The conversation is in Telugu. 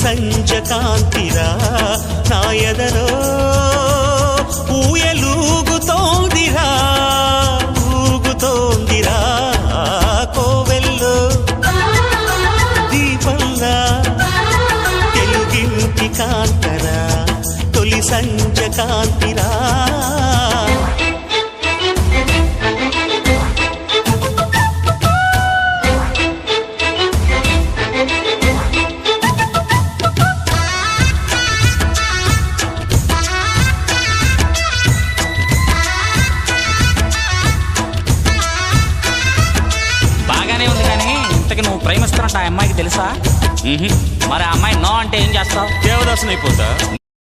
సంజ కాంతిరా నా ఎదలో ఊయలూగుతోందిరా ఊగుతోందిరా కోవెల్లో దీపంలా తెలుగింటి కాంతరా తొలి సంజ కాంతిరా నువ్వు ప్రేమిస్తున్నట్టు ఆ అమ్మాయికి తెలుసా? మరి ఆ అమ్మాయి నో అంటే ఏం చేస్తావు? దేవదాసుని అయిపోతా.